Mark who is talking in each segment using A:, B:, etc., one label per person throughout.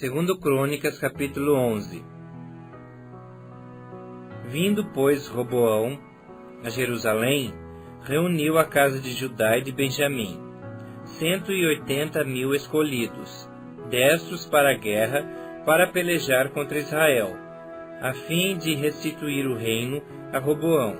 A: Segundo Crônicas, capítulo 11. Vindo, pois, Roboão a Jerusalém, reuniu a casa de Judá e de Benjamim, 180.000 escolhidos, destros para a guerra, para pelejar contra Israel, a fim de restituir o reino a Roboão.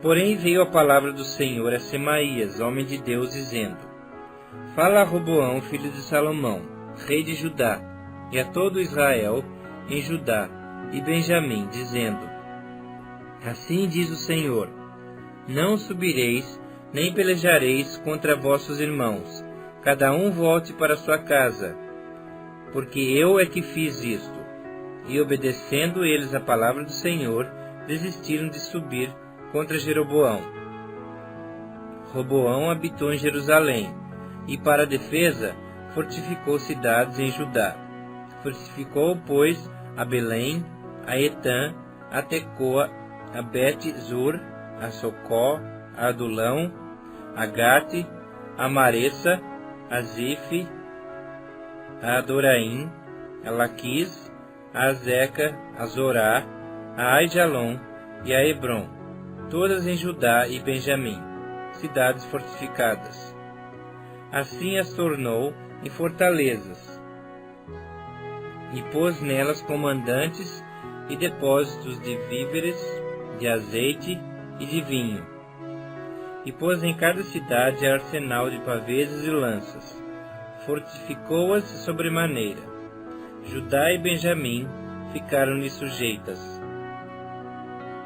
A: Porém veio a palavra do Senhor a Semaías, homem de Deus, dizendo: Fala a Roboão, filho de Salomão, rei de Judá, e a todo Israel em Judá e Benjamim, dizendo: Assim diz o Senhor: Não subireis, nem pelejareis contra vossos irmãos, cada um volte para sua casa, porque eu é que fiz isto. E obedecendo eles a palavra do Senhor, desistiram de subir contra Jeroboão. Roboão habitou em Jerusalém, e para a defesa fortificou cidades em Judá. Fortificou, pois, a Belém, a Etã, a Tecoa, a Bet-zur, a Socó, a Adulão, a Gate, a Maressa, a Zife, a Adoraim, a Laquis, a Azeca, a Zorá, a Aijalon e a Hebron, todas em Judá e Benjamim, cidades fortificadas. Assim as tornou em fortalezas, e pôs nelas comandantes e depósitos de víveres, de azeite e de vinho. E pôs em cada cidade arsenal de paveses e lanças. Fortificou-as sobremaneira. Judá e Benjamim ficaram-lhe sujeitas.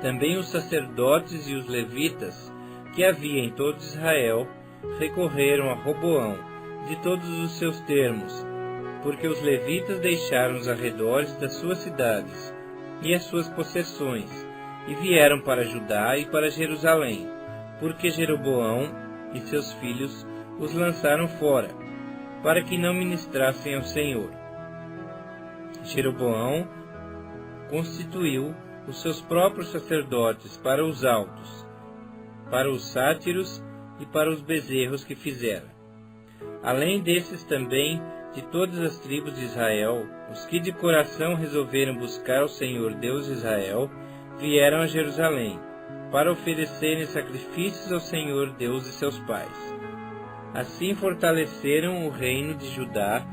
A: Também os sacerdotes e os levitas, que havia em todo Israel, recorreram a Roboão de todos os seus termos, porque os levitas deixaram os arredores das suas cidades e as suas possessões, e vieram para Judá e para Jerusalém, porque Jeroboão e seus filhos os lançaram fora, para que não ministrassem ao Senhor. Jeroboão constituiu os seus próprios sacerdotes para os altos, para os sátiros e para os bezerros que fizera. Além desses também, de todas as tribos de Israel, os que de coração resolveram buscar o Senhor Deus de Israel, vieram a Jerusalém, para oferecerem sacrifícios ao Senhor Deus de seus pais. Assim fortaleceram o reino de Judá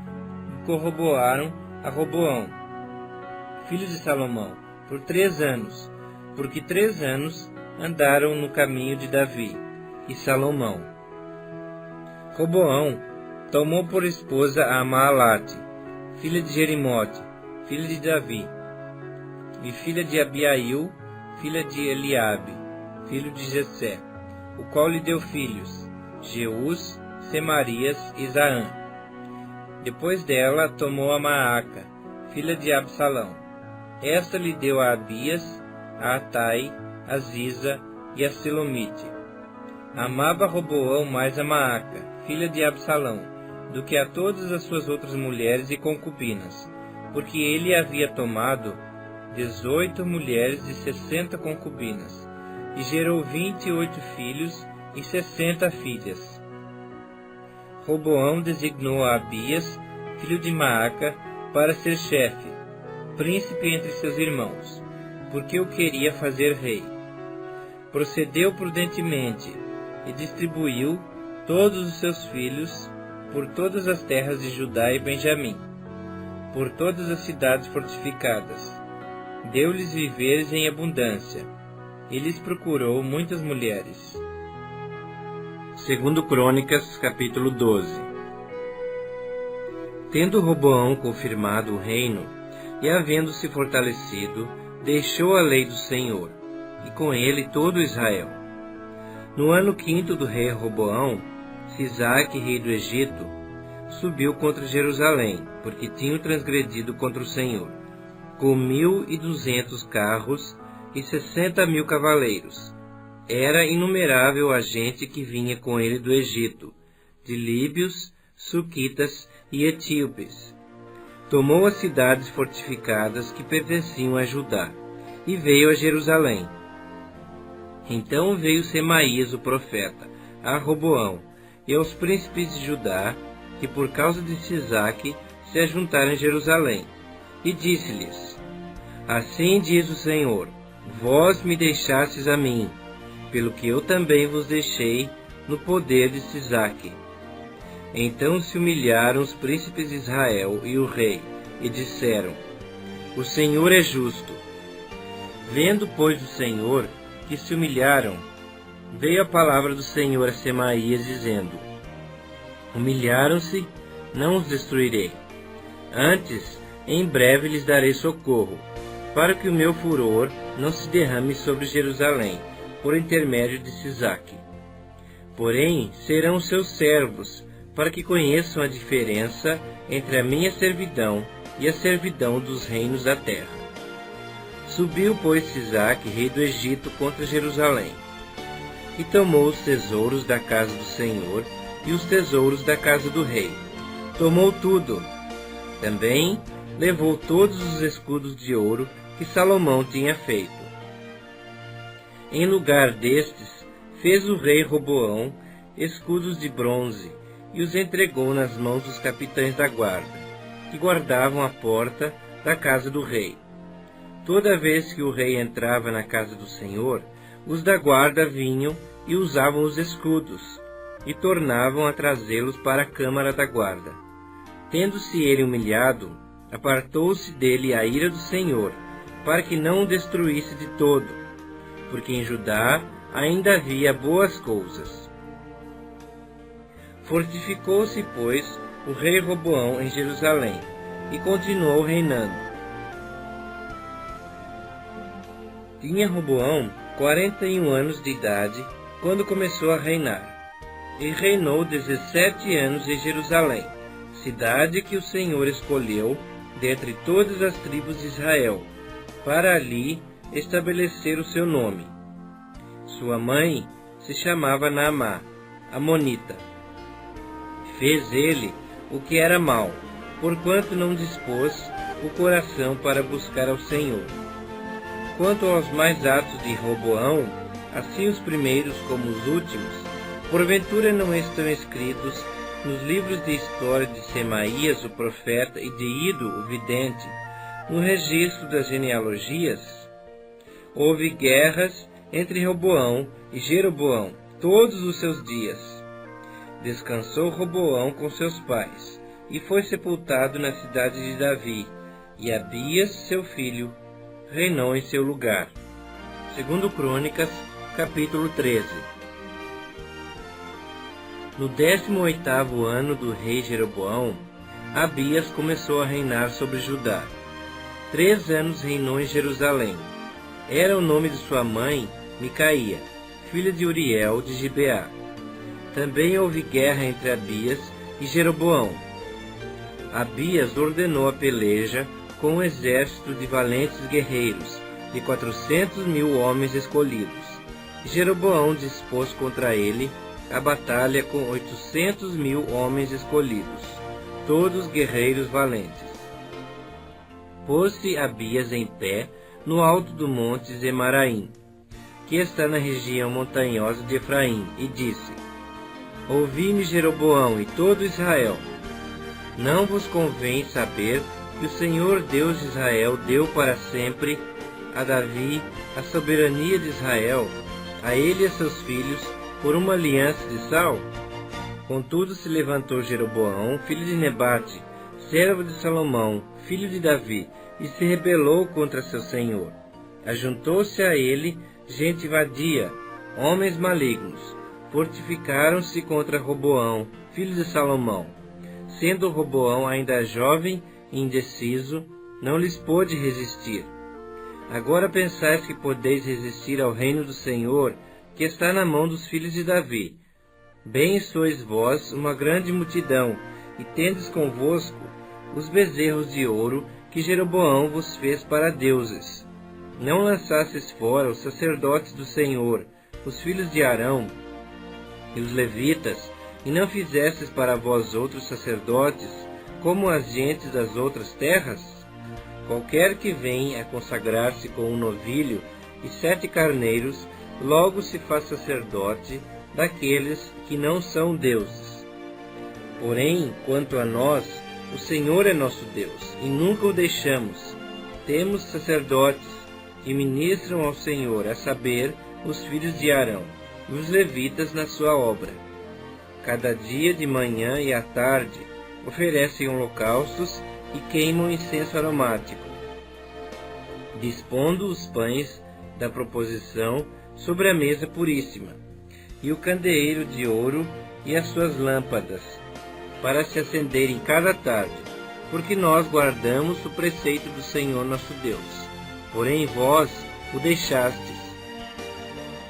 A: e corroboraram a Roboão, filho de Salomão, por 3 anos, porque 3 anos andaram no caminho de Davi e Salomão. Roboão tomou por esposa a Amaalate, filha de Jerimote, filha de Davi, e filha de Abiail, filha de Eliabe, filho de Jessé, o qual lhe deu filhos, Jeús, Semarias e Zaã. Depois dela tomou a Maaca, filha de Absalão. Esta lhe deu a Abias, a Atai, a Ziza e a Selomite. Amava Roboão mais a Maaca, filha de Absalão, do que a todas as suas outras mulheres e concubinas, porque ele havia tomado 18 mulheres e 60 concubinas, e gerou 28 filhos e 60 filhas. Roboão designou a Abias, filho de Maaca, para ser chefe, príncipe entre seus irmãos, porque o queria fazer rei. Procedeu prudentemente e distribuiu todos os seus filhos por todas as terras de Judá e Benjamim, por todas as cidades fortificadas. Deu-lhes víveres em abundância, e lhes procurou muitas mulheres. Segundo Crônicas, capítulo 12. Tendo Roboão confirmado o reino, e havendo-se fortalecido, deixou a lei do Senhor, e com ele todo Israel. No ano 5º do rei Roboão, Sisaque, rei do Egito, subiu contra Jerusalém, porque tinham transgredido contra o Senhor, com 1.200 carros e 60.000 cavaleiros. Era inumerável a gente que vinha com ele do Egito, de líbios, suquitas e etíopes. Tomou as cidades fortificadas que pertenciam a Judá, e veio a Jerusalém. Então veio Semaías o profeta a Roboão e aos príncipes de Judá, que por causa de Sisaque se ajuntaram em Jerusalém. E disse-lhes: Assim diz o Senhor, vós me deixastes a mim, pelo que eu também vos deixei no poder de Sisaque. Então se humilharam os príncipes de Israel e o rei, e disseram: O Senhor é justo. Vendo, pois, o Senhor que se humilharam, veio a palavra do Senhor a Semaías, dizendo: Humilharam-se, não os destruirei. Antes, em breve lhes darei socorro, para que o meu furor não se derrame sobre Jerusalém, por intermédio de Sisaque. Porém, serão os seus servos, para que conheçam a diferença entre a minha servidão e a servidão dos reinos da terra. Subiu, pois, Sisaque, rei do Egito, contra Jerusalém, e tomou os tesouros da casa do Senhor e os tesouros da casa do rei. Tomou tudo. Também levou todos os escudos de ouro que Salomão tinha feito. Em lugar destes, fez o rei Roboão escudos de bronze e os entregou nas mãos dos capitães da guarda, que guardavam a porta da casa do rei. Toda vez que o rei entrava na casa do Senhor, os da guarda vinham e usavam os escudos, e tornavam a trazê-los para a câmara da guarda. Tendo-se ele humilhado, apartou-se dele a ira do Senhor, para que não o destruísse de todo, porque em Judá ainda havia boas coisas. Fortificou-se, pois, o rei Roboão em Jerusalém, e continuou reinando. Tinha Roboão 41 anos de idade, quando começou a reinar, e reinou 17 anos em Jerusalém, cidade que o Senhor escolheu dentre todas as tribos de Israel, para ali estabelecer o seu nome. Sua mãe se chamava Naamá, amonita. Fez ele o que era mal, porquanto não dispôs o coração para buscar ao Senhor. Quanto aos mais atos de Roboão, assim os primeiros como os últimos, porventura não estão escritos nos livros de história de Semaías, o profeta, e de Ido, o vidente, no registro das genealogias? Houve guerras entre Roboão e Jeroboão todos os seus dias. Descansou Roboão com seus pais, e foi sepultado na cidade de Davi, e Abias, seu filho, reinou em seu lugar. Segundo Crônicas, capítulo 13. No 18º ano do rei Jeroboão, Abias começou a reinar sobre Judá. 3 anos reinou em Jerusalém. Era o nome de sua mãe, Micaía, filha de Uriel de Gibeá. Também houve guerra entre Abias e Jeroboão. Abias ordenou a peleja com um exército de valentes guerreiros, de 400.000 homens escolhidos. Jeroboão dispôs contra ele a batalha com 800.000 homens escolhidos, todos guerreiros valentes. Pôs-se Abias em pé no alto do monte Zemaraim, que está na região montanhosa de Efraim, e disse: Ouvi-me, Jeroboão, e todo Israel. Não vos convém saber que o Senhor Deus de Israel deu para sempre a Davi a soberania de Israel, a ele e a seus filhos, por uma aliança de sal? Contudo se levantou Jeroboão, filho de Nebate, servo de Salomão, filho de Davi, e se rebelou contra seu senhor. Ajuntou-se a ele gente vadia, homens malignos, fortificaram-se contra Roboão, filho de Salomão. Sendo Roboão ainda jovem e indeciso, não lhes pôde resistir. Agora pensais que podeis resistir ao reino do Senhor, que está na mão dos filhos de Davi. Bem sois vós uma grande multidão, e tendes convosco os bezerros de ouro que Jeroboão vos fez para deuses. Não lançastes fora os sacerdotes do Senhor, os filhos de Arão e os levitas, e não fizestes para vós outros sacerdotes, como as gentes das outras terras? Qualquer que venha a consagrar-se com um novilho e 7 carneiros, logo se faz sacerdote daqueles que não são deuses. Porém, quanto a nós, O Senhor é nosso Deus, e nunca o deixamos. Temos sacerdotes que ministram ao Senhor, a saber, os filhos de Arão, e os levitas na sua obra. Cada dia de manhã e à tarde oferecem holocaustos e queimam incenso aromático, dispondo os pães da proposição sobre a mesa puríssima, e o candeeiro de ouro e as suas lâmpadas, para se acenderem cada tarde, porque nós guardamos o preceito do Senhor nosso Deus. Porém vós o deixastes.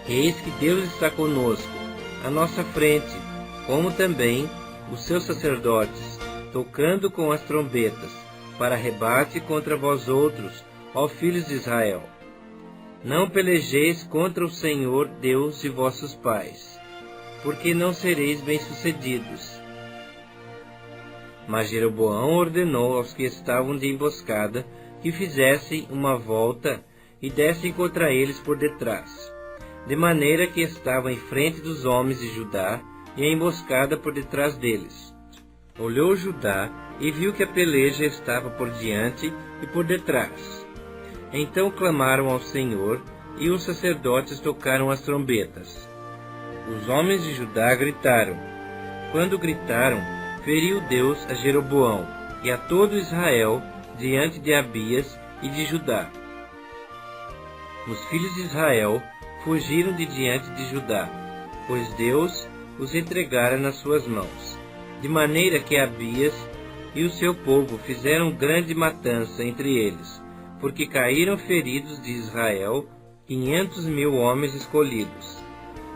A: Eis que Deus está conosco, à nossa frente, como também os seus sacerdotes, tocando com as trombetas, para rebate contra vós outros, ó filhos de Israel. Não pelejeis contra o Senhor Deus de vossos pais, porque não sereis bem-sucedidos. Mas Jeroboão ordenou aos que estavam de emboscada que fizessem uma volta e dessem contra eles por detrás, de maneira que estavam em frente dos homens de Judá e a emboscada por detrás deles. Olhou Judá e viu que a peleja estava por diante e por detrás. Então clamaram ao Senhor, e os sacerdotes tocaram as trombetas. Os homens de Judá gritaram. Quando gritaram, feriu Deus a Jeroboão e a todo Israel diante de Abias e de Judá. Os filhos de Israel fugiram de diante de Judá, pois Deus os entregara nas suas mãos, de maneira que Abias e o seu povo fizeram grande matança entre eles, porque caíram feridos de Israel 500.000 homens escolhidos.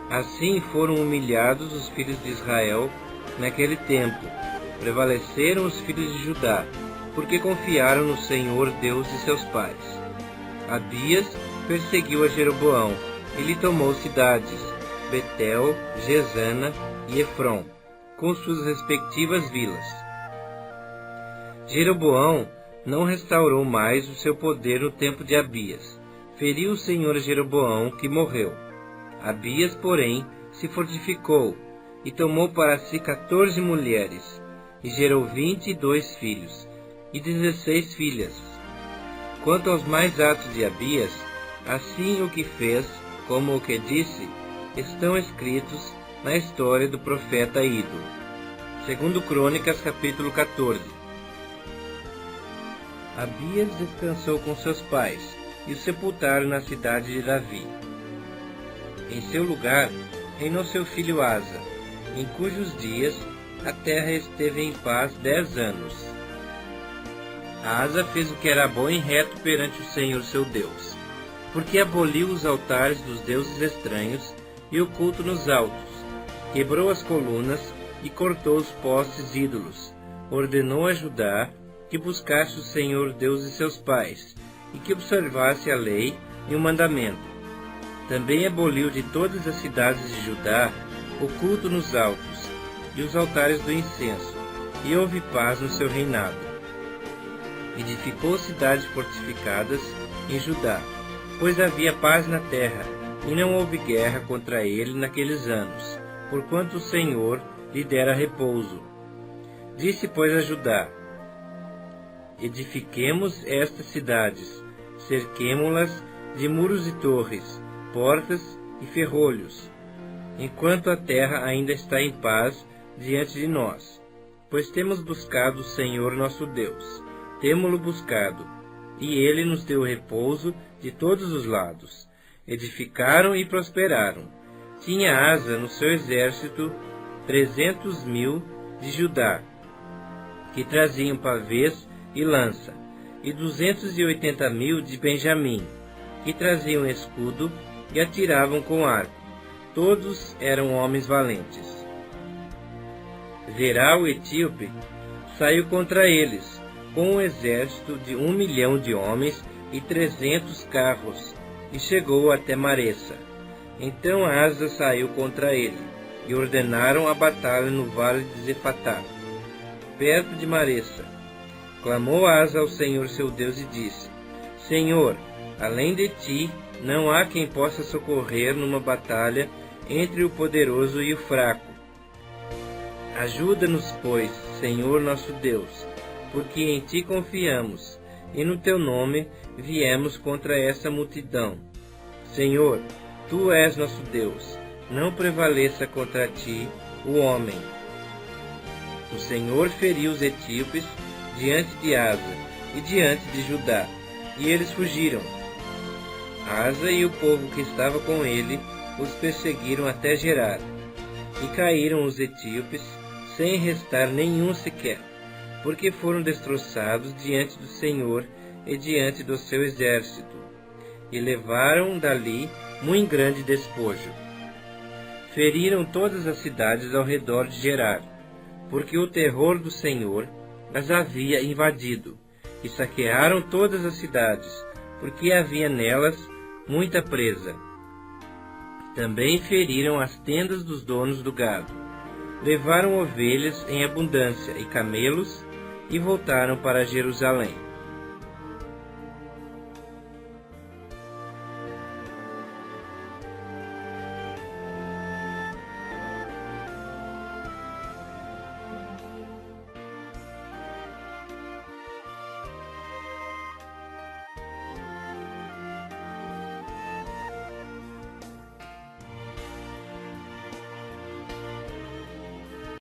A: Assim foram humilhados os filhos de Israel naquele tempo. Prevaleceram os filhos de Judá, porque confiaram no Senhor Deus de seus pais. Abias perseguiu a Jeroboão e lhe tomou cidades, Betel, Gesana e Efron, com suas respectivas vilas. Jeroboão não restaurou mais o seu poder no tempo de Abias. Feriu o Senhor Jeroboão, que morreu. Abias, porém, se fortificou e tomou para si 14 mulheres, e gerou 22 filhos e 16 filhas. Quanto aos mais atos de Abias, assim o que fez como o que disse, estão escritos na história do profeta Ido. Segundo Crônicas, capítulo 14. Abias descansou com seus pais, e o sepultaram na cidade de Davi. Em seu lugar, reinou seu filho Asa, em cujos dias a terra esteve em paz 10 anos. Asa fez o que era bom e reto perante o Senhor seu Deus, porque aboliu os altares dos deuses estranhos e o culto nos altos, quebrou as colunas e cortou os postes ídolos, ordenou a Judá que buscasse o Senhor Deus de seus pais, e que observasse a lei e o mandamento. Também aboliu de todas as cidades de Judá o culto nos altos e os altares do incenso, e houve paz no seu reinado. Edificou cidades fortificadas em Judá, pois havia paz na terra, e não houve guerra contra ele naqueles anos, porquanto o Senhor lhe dera repouso. Disse, pois, a Judá: edifiquemos estas cidades, cerquemo-las de muros e torres, portas e ferrolhos, enquanto a terra ainda está em paz diante de nós. Pois temos buscado o Senhor nosso Deus, temo-lo buscado, e ele nos deu repouso de todos os lados. Edificaram e prosperaram. Tinha Asa no seu exército 300.000 de Judá, que traziam pavês e lança, e 280.000 de Benjamim, que traziam escudo e atiravam com arco. Todos eram homens valentes. Zerá, o etíope, saiu contra eles, com um exército de 1 milhão de homens e 300 carros, e chegou até Maressa. Então Asa saiu contra ele, e ordenaram a batalha no vale de Zefatá, perto de Maressa. Clamou Asa ao Senhor seu Deus e disse: Senhor, além de ti, não há quem possa socorrer numa batalha entre o poderoso e o fraco. Ajuda-nos, pois, Senhor nosso Deus, porque em ti confiamos, e no teu nome viemos contra essa multidão. Senhor, tu és nosso Deus, não prevaleça contra ti o homem. O Senhor feriu os etíopes diante de Asa e diante de Judá, e eles fugiram. Asa e o povo que estava com ele os perseguiram até Gerar, e caíram os etíopes, sem restar nenhum sequer, porque foram destroçados diante do Senhor e diante do seu exército, e levaram dali muito grande despojo. Feriram todas as cidades ao redor de Gerar, porque o terror do Senhor as havia invadido, e saquearam todas as cidades, porque havia nelas muita presa. Também feriram as tendas dos donos do gado. Levaram ovelhas em abundância e camelos, e voltaram para Jerusalém.